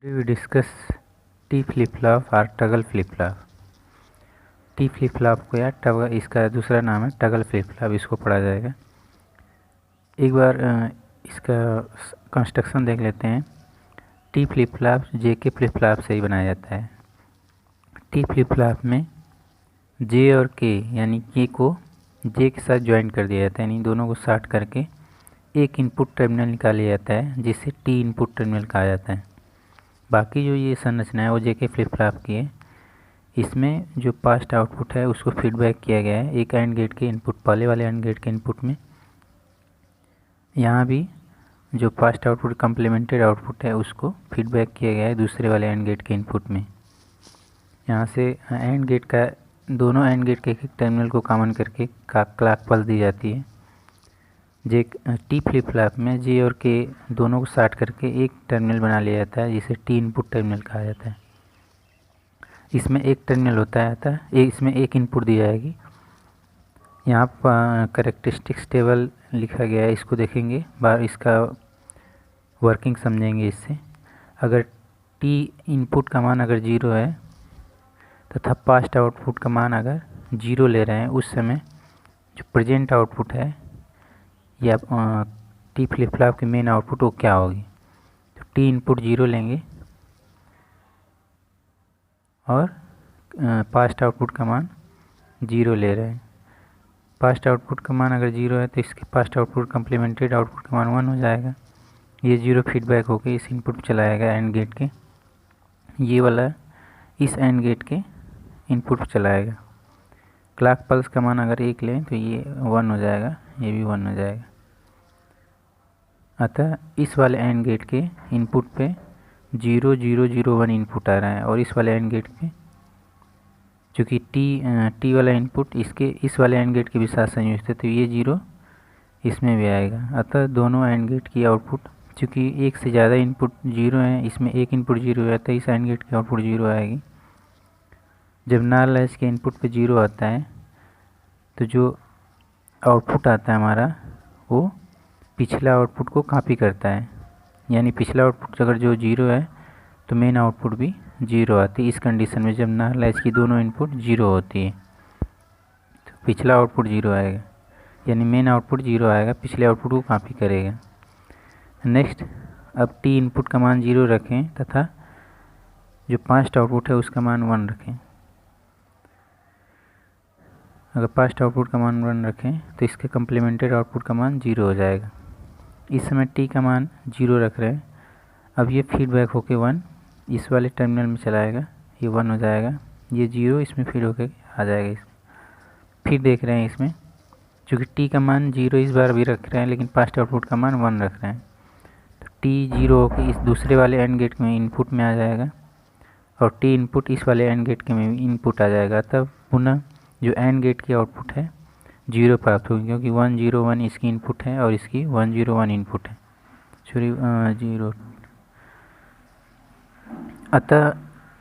We discuss T flip-flop और toggle flip-flop. T flip-flop को या टगल, इसका दूसरा नाम है टगल फ्लिप-फ्लॉप, इसको पढ़ा जाएगा। एक बार इसका कंस्ट्रक्शन देख लेते हैं। टी फ्लिप-फ्लॉप जे के फ्लिप-फ्लॉप से ही बनाया जाता है। टी फ्लिप-फ्लॉप में जे और के यानी के को जे के साथ ज्वाइन कर दिया जाता है, यानी दोनों को शॉर्ट करके एक इनपुट टर्मिनल निकाल लिया जाता है, जिसे टी इनपुट टर्मिनल कहा जाता है। बाकी जो ये संरचना है वो जे के फ्लिप-फ्लॉप की है। इसमें जो पास्ट आउटपुट है उसको फीडबैक किया गया है एक एंड गेट के इनपुट, पहले वाले एंड गेट के इनपुट में। यहाँ भी जो पास्ट आउटपुट कम्प्लीमेंटेड आउटपुट है उसको फीडबैक किया गया है दूसरे वाले एंड गेट के इनपुट में। यहाँ से एंड गेट का दोनों एंड गेट के एक टर्मिनल को कॉमन करके क्लॉक पल्स दी जाती है। जे टी फ्लिप-फ्लॉप में जे और के दोनों को शॉर्ट करके एक टर्मिनल बना लिया जाता है, जिसे टी इनपुट टर्मिनल कहा जाता है। इसमें एक टर्मिनल होता है, इसमें एक इनपुट दी जाएगी। यहाँ पर कैरेक्टरिस्टिक्स टेबल लिखा गया है, इसको देखेंगे बार, इसका वर्किंग समझेंगे इससे। अगर टी इनपुट का मान अगर 0 है तथा पास्ट आउटपुट का मान अगर 0 ले रहे हैं, उस समय जो प्रेजेंट आउटपुट है या टी फ्लिप-फ्लॉप की मेन आउटपुट वो क्या होगी। तो टी इनपुट 0 लेंगे और पास्ट आउटपुट का मान 0 ले रहे हैं। पास्ट आउटपुट का मान अगर 0 है तो इसके पास्ट आउटपुट कम्प्लीमेंटेड आउटपुट का मान 1 हो जाएगा। ये 0 फीडबैक होकर इस इनपुट पर चला जाएगा एंड गेट के, ये वाला इस एंड गेट के इनपुट पर चलाएगा। क्लॉक पल्स का मान अगर 1 लें तो ये 1 हो जाएगा, ये भी 1 हो जाएगा। अतः इस वाले एंड गेट के इनपुट पे 0 0 0 1 इनपुट आ रहा है, और इस वाले एंड गेट पे चूँकि टी वाला इनपुट इसके इस वाले एंड गेट के भी साथ संयुक्त है, तो ये 0 इसमें भी आएगा। अतः दोनों एंड गेट की आउटपुट, चूँकि एक से ज़्यादा इनपुट 0 है, इसमें एक इनपुट 0 है, तो इस एंड गेट की आउटपुट 0 आएगी। जब नार लैच के इनपुट पे 0 आता है तो जो आउटपुट आता है हमारा वो पिछला आउटपुट को कॉपी करता है, यानी पिछला आउटपुट अगर जो 0 है तो मेन आउटपुट भी 0 आती है। इस कंडीशन में जब नार लैच की दोनों इनपुट 0 होती है तो पिछला आउटपुट 0 आएगा, यानी मेन आउटपुट 0 आएगा, पिछले आउटपुट को कॉपी करेगा। नेक्स्ट, अब टी इनपुट का मान 0 रखें तथा जो पास्ट आउटपुट है उसका मान 1 रखें। अगर पास्ट आउटपुट का मान 1 रखें तो इसके कम्प्लीमेंटेड आउटपुट का मान 0 हो जाएगा। इस समय टी का मान 0 रख रहे हैं। अब ये फीडबैक होके 1 इस वाले टर्मिनल में चलाएगा, ये 1 हो जाएगा, ये 0 इसमें फीड होके आ जाएगा। इसमें फिर देख रहे हैं इसमें चूँकि टी का मान 0 इस बार भी रख रहे हैं, लेकिन पास्ट आउटपुट का मान 1 रख रहे हैं, तो टी 0 होकर इस दूसरे वाले एंड गेट में इनपुट में आ जाएगा, और टी इनपुट इस वाले एंड गेट के में इनपुट आ जाएगा। तब पुनः जो एंड गेट की आउटपुट है 0 प्राप्त होगी, क्योंकि 1 0 1 इसकी इनपुट है और इसकी 1 0 1 इनपुट है, सॉरी 0। अतः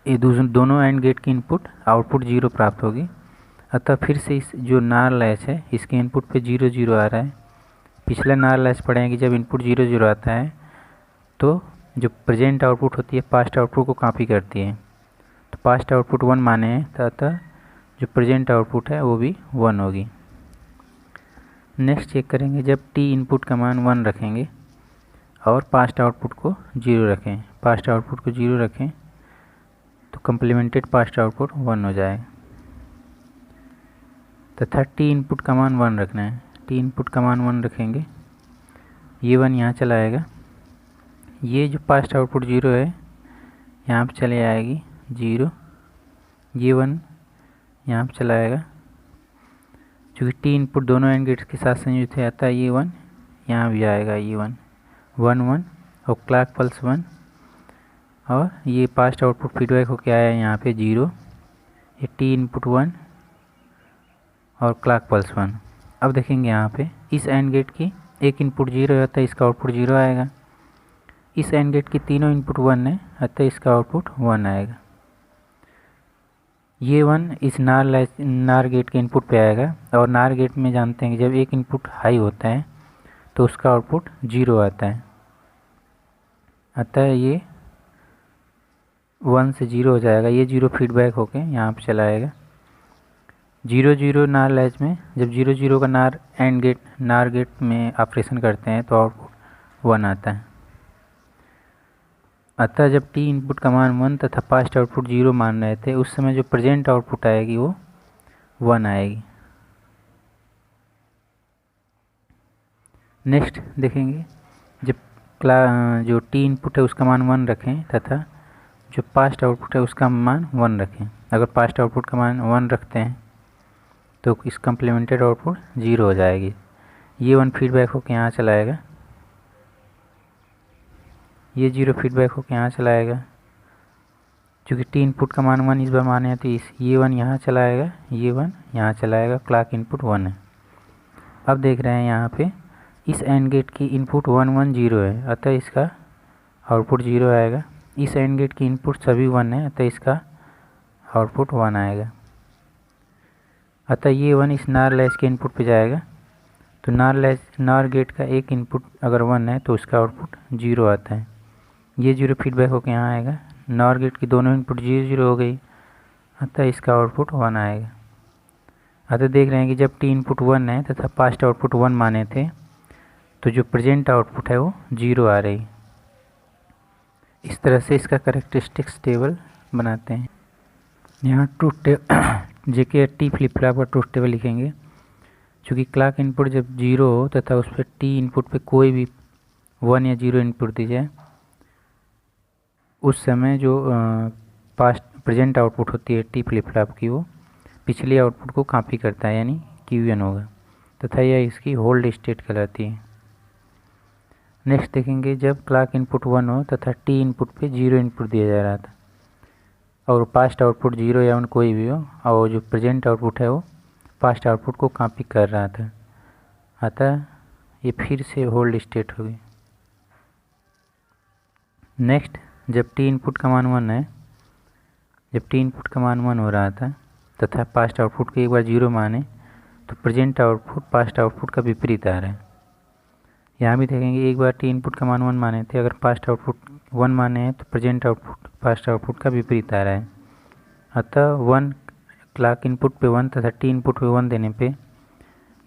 ये दोनों एंड गेट की इनपुट आउटपुट 0 प्राप्त होगी। अतः फिर से इस जो नार लैच है इसके इनपुट पे 0 0 आ रहा है। पिछला नार लैच पढ़ेंगे, जब इनपुट 0 0 आता है तो जो प्रेजेंट आउटपुट होती है पास्ट आउटपुट को कॉपी करती है, तो पास्ट आउटपुट 1 माने हैं, तो अतः जो प्रेजेंट आउटपुट है वो भी 1 होगी। नेक्स्ट चेक करेंगे, जब टी इनपुट का मान 1 रखेंगे और पास्ट आउटपुट को 0 रखें, पास्ट आउटपुट को 0 रखें तो कम्प्लीमेंटेड पास्ट आउटपुट 1 हो जाएगा। तथा टी इनपुट का मान 1 रखना है, टी इनपुट का मान 1 रखेंगे, ये 1 यहाँ चला आएगा, ये जो पास्ट आउटपुट 0 है यहाँ पर चले आएगी 0, ये 1 यहाँ पर चला आएगा। चूँकि टी इनपुट दोनों एंड गेट्स के साथ संयुक्त है, आता है ये 1 यहाँ भी आएगा, ये 1 1 1 और क्लॉक पल्स 1, और ये पास्ट आउटपुट फीडबैक होके आया है यहाँ पे 0, ये टी इनपुट 1 और क्लॉक पल्स 1। अब देखेंगे यहाँ पे इस एंड गेट की एक इनपुट 0 है, अतः इसका आउटपुट 0 आएगा। इस एंड गेट की तीनों इनपुट 1 है, अतः इसका आउटपुट 1 आएगा। ये 1 इस नार गेट के इनपुट पे आएगा, और नार गेट में जानते हैं कि जब एक इनपुट हाई होता है तो उसका आउटपुट 0 आता है। अतः ये 1 से 0 हो जाएगा, ये 0 फीडबैक होके यहाँ पे चला आएगा। 0 0 नार लैच में जब 0 0 का नार गेट में ऑपरेशन करते हैं तो आउटपुट 1 आता है। अतः जब टी इनपुट का मान 1 तथा पास्ट आउटपुट 0 मान रहे थे, उस समय जो प्रेजेंट आउटपुट आएगी वो 1 आएगी। नेक्स्ट देखेंगे, जब जो टी इनपुट है उसका मान 1 रखें तथा जो पास्ट आउटपुट है उसका मान 1 रखें। अगर पास्ट आउटपुट का मान 1 रखते हैं तो इस कम्प्लीमेंटेड आउटपुट 0 हो जाएगी। ये 1 फीडबैक होकर यहाँ चलाएगा, ये 0 फीडबैक होकर यहाँ चलाएगा। चूँकि टी इनपुट का मान 1 इस बार माने हैं तो ये 1 यहाँ चलाएगा, ये 1 यहाँ चलाएगा। क्लॉक इनपुट 1 है। अब देख रहे हैं यहाँ पे इस एंड गेट की इनपुट 1 1 0 है, अतः इसका आउटपुट 0 आएगा। इस एंड गेट की इनपुट सभी 1 है, अतः इसका आउटपुट 1 आएगा। अतः ये 1 इस नार लैच के इनपुट पे जाएगा, तो नार गेट का एक इनपुट अगर 1 है तो उसका आउटपुट 0 आता है। ये 0 फीडबैक होकर यहाँ आएगा। नार गेट की दोनों इनपुट 0 0 हो गई, अतः इसका आउटपुट 1 आएगा। अतः देख रहे हैं कि जब टी इनपुट 1 है तथा पास्ट आउटपुट 1 माने थे तो जो प्रेजेंट आउटपुट है वो 0 आ रही। इस तरह से इसका कैरेक्टरिस्टिक्स टेबल बनाते हैं। यहाँ ट्रूथ टेबल जेके टी फ्लिप फ्लॉप का ट्रूथ टेबल लिखेंगे। चूँकि क्लॉक इनपुट जब 0 हो तथा उस पर टी इनपुट पे कोई भी 1 या 0 इनपुट दी जाए, उस समय जो पास्ट प्रेजेंट आउटपुट होती है टी फ्लिप फ्लॉप की, वो पिछले आउटपुट को कॉपी करता है, यानी QN होगा तथा यह इसकी होल्ड स्टेट कहलाती है। नेक्स्ट देखेंगे, जब क्लॉक इनपुट 1 हो तथा टी इनपुट पे 0 इनपुट दिया जा रहा था और पास्ट आउटपुट 0 या 1 कोई भी हो, और जो प्रेजेंट आउटपुट है वो पास्ट आउटपुट को कॉपी कर रहा था, अतः ये फिर से होल्ड स्टेट होगी। नेक्स्ट, जब टी इनपुट का मान 1 है, जब टी इनपुट का मान 1 हो रहा था तथा पास्ट आउटपुट को एक बार 0 माने तो प्रेजेंट आउटपुट पास्ट आउटपुट का विपरीत आ रहा है। यहाँ भी देखेंगे, एक बार टी इनपुट का मान 1 माने थे, अगर पास्ट आउटपुट 1 माने हैं तो प्रेजेंट आउटपुट पास्ट आउटपुट का विपरीत आ रहा है। अतः 1 क्लॉक इनपुट पे 1 तथा टी इनपुट पे 1 देने पे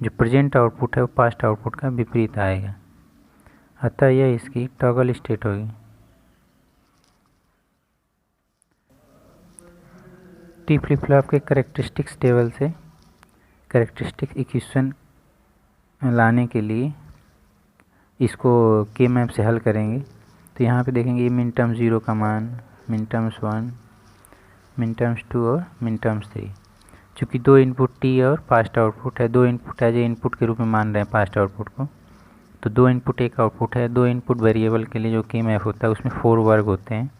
जो प्रेजेंट आउटपुट है वो पास्ट आउटपुट का विपरीत आएगा, अतः यह इसकी टॉगल स्टेट होगी। टी फ्लिप फ्लॉप के कैरेक्टरिस्टिक्स टेबल से कैरेक्टरिस्टिक इक्वेशन लाने के लिए इसको के मैप से हल करेंगे। तो यहाँ पे देखेंगे, ये मिन टर्म 0 का मान, मिन टर्म्स 1, मिन टर्म्स 2 और मिन टर्म्स 3। चूँकि 2 इनपुट टी और पास्ट आउटपुट है, 2 इनपुट एज ए इनपुट के रूप में मान रहे हैं पास्ट आउटपुट को, तो 2 इनपुट एक आउटपुट है। 2 इनपुट वेरिएबल के लिए जो के मैप होता है उसमें 4 वर्ग होते हैं।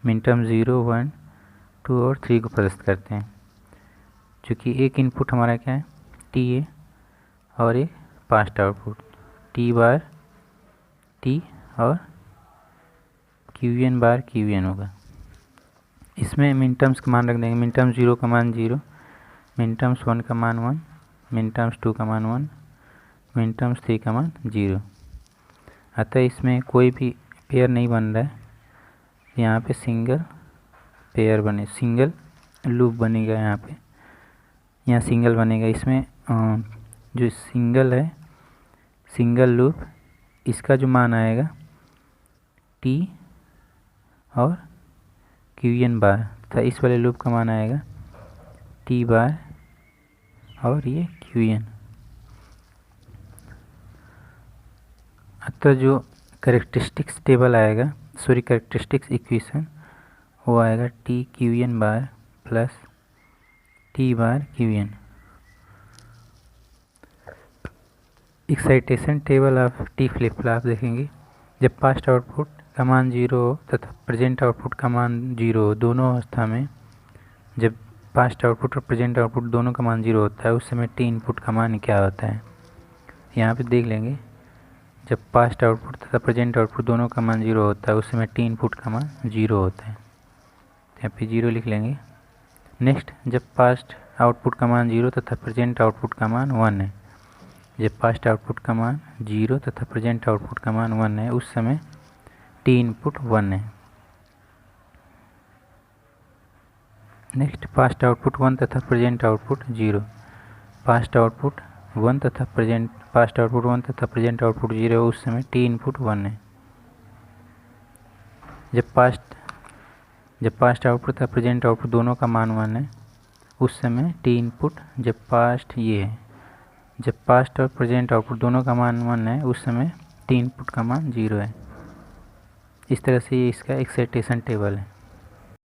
मिन टर्म 0 1 2 और 3 को प्रदर्शित करते हैं। चूँकि एक इनपुट हमारा क्या है, टी है, और एक past output T bar T और QN बार QN होगा। इसमें मिन टर्म्स का मान रख देंगे। मिन टर्म 0 का मान 0, मिन टर्म्स 1 का मान 1, मिन टर्म्स 2 का मान 1, मिन टर्म्स 3 का मान 0। अतः इसमें कोई भी पेयर नहीं बन रहा है, यहाँ पे सिंगल पेयर बने, सिंगल लूप बनेगा। यहाँ सिंगल बनेगा। इसमें जो सिंगल है, सिंगल लूप, इसका जो मान आएगा टी और QN बार तथा इस वाले लूप का मान आएगा टी बार और ये QN। अतः जो कैरेक्टरिस्टिक्स टेबल आएगा, सॉरी कैरेक्टरिस्टिक्स इक्वेशन, वो आएगा T QN bar plus T bar QN। Excitation table of T flip flop देखेंगे। जब पास्ट आउटपुट का मान 0 हो तथा प्रेजेंट आउटपुट का मान 0 हो, दोनों अवस्था में जब पास्ट आउटपुट और प्रेजेंट आउटपुट दोनों का मान 0 होता है, उस समय टी इनपुट का मान क्या होता है। यहाँ पे देख लेंगे, जब पास्ट आउटपुट तथा प्रेजेंट आउटपुट दोनों का मान 0 होता है, उस समय टी इनपुट का मान 0 होता है, तो यहाँ पे 0 लिख लेंगे। नेक्स्ट, जब पास्ट आउटपुट का मान 0 तथा प्रेजेंट आउटपुट का मान 1 है, जब पास्ट आउटपुट का मान 0 तथा प्रेजेंट आउटपुट का मान 1 है, उस समय टी इनपुट 1 है। नेक्स्ट पास्ट आउटपुट 1 तथा प्रेजेंट आउटपुट 0। पास्ट आउटपुट 1 तथा प्रेजेंट आउटपुट 0 उस समय टी इनपुट 1 है। जब पास्ट आउटपुट तथा प्रेजेंट आउटपुट दोनों का मान 1 है उस समय टी इनपुट, जब पास्ट और प्रेजेंट आउटपुट दोनों का मान 1 है उस समय टी इनपुट का मान 0 है। इस तरह से ये इसका एक्साइटेशन टेबल है।